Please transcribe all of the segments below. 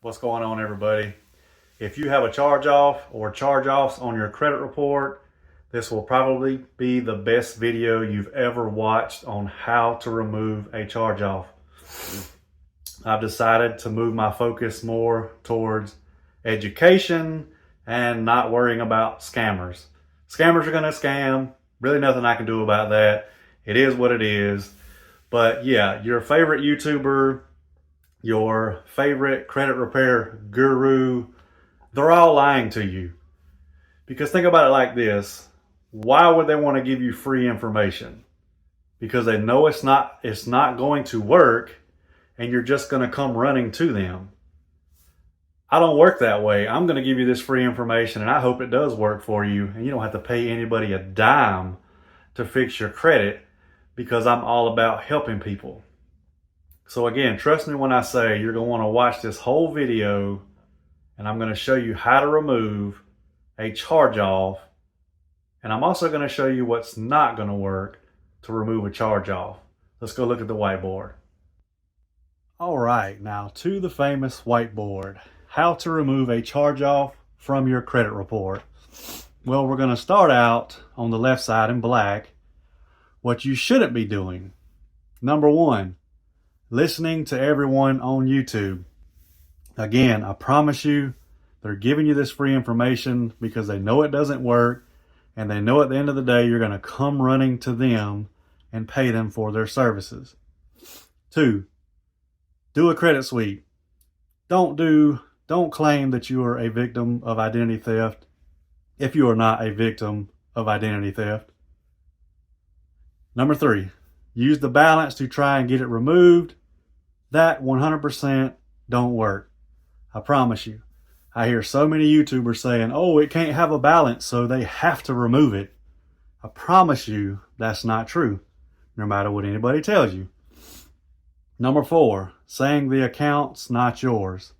What's going on, everybody? If you have a charge-off or charge-offs on your credit report, this will probably be the best video you've ever watched on how to remove a charge-off. I've decided to move my focus more towards education and not worrying about scammers. Scammers are going to scam. Really nothing I can do about that. It is what it is. But yeah, your favorite YouTuber, your favorite credit repair guru, they're all lying to you. Because think about it like this. Why would they want to give you free information? Because they know it's not going to work and you're just going to come running to them. I don't work that way. I'm going to give you this free information and I hope it does work for you and you don't have to pay anybody a dime to fix your credit, because I'm all about helping people. So again, trust me when I say you're going to want to watch this whole video, and I'm going to show you how to remove a charge-off, and I'm also going to show you what's not going to work to remove a charge-off. Let's go look at the whiteboard. All right, now to the famous whiteboard. How to remove a charge-off from your credit report. Well, we're going to start out on the left side in black. What you shouldn't be doing. Number one, listening to everyone on YouTube. Again, I promise you, they're giving you this free information because they know it doesn't work, and they know at the end of the day you're going to come running to them and pay them for their services. Two, do a credit sweep. Don't claim that you are a victim of identity theft if you are not a victim of identity theft. Number three, use the balance to try and get it removed. That 100% don't work. I promise you. I hear so many YouTubers saying, oh, it can't have a balance, so they have to remove it. I promise you that's not true, no matter what anybody tells you. Number four, saying the account's not yours.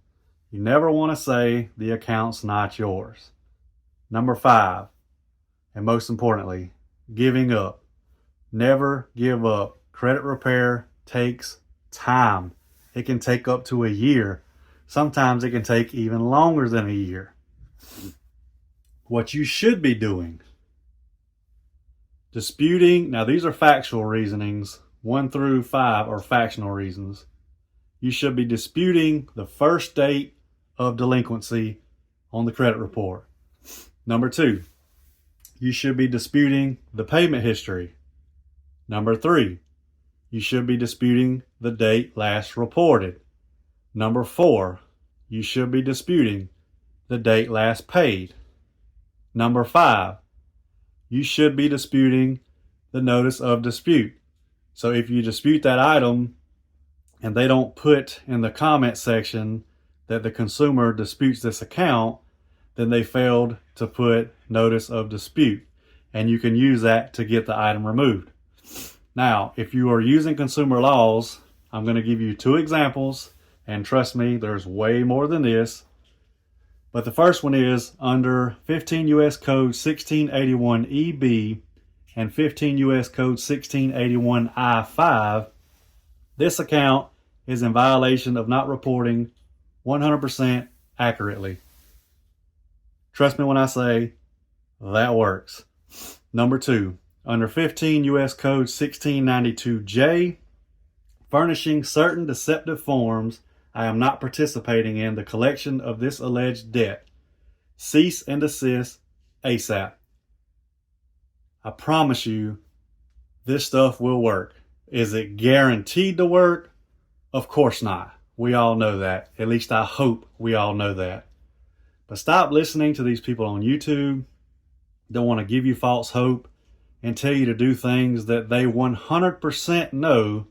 You never want to say the account's not yours. Number five, and most importantly, giving up. Never give up. Credit repair takes time. It can take up to a year. Sometimes it can take even longer than a year. What you should be doing. Disputing. Now these are factual reasonings. 1 through 5 are factional reasons. You should be disputing the first date of delinquency on the credit report. Number 2, you should be disputing the payment history. Number 3, you should be disputing the date last reported. Number 4, you should be disputing the date last paid. Number 5, you should be disputing the notice of dispute. So if you dispute that item and they don't put in the comment section that the consumer disputes this account, then they failed to put notice of dispute. And you can use that to get the item removed. Now, if you are using consumer laws, I'm going to give you 2 examples, and trust me, there's way more than this. But the first one is under 15 U.S. Code 1681 EB and 15 U.S. Code 1681 I-5. This account is in violation of not reporting 100% accurately. Trust me when I say that works. Number 2. Under 15 U.S. Code 1692J, furnishing certain deceptive forms, I am not participating in the collection of this alleged debt. Cease and desist ASAP. I promise you, this stuff will work. Is it guaranteed to work? Of course not. We all know that. At least I hope we all know that. But stop listening to these people on YouTube. They want to give you false hope and tell you to do things that they 100% know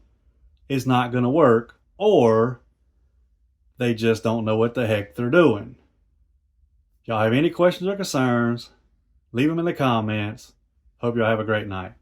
is not going to work, or they just don't know what the heck they're doing. Y'all have any questions or concerns, leave them in the comments. Hope y'all have a great night.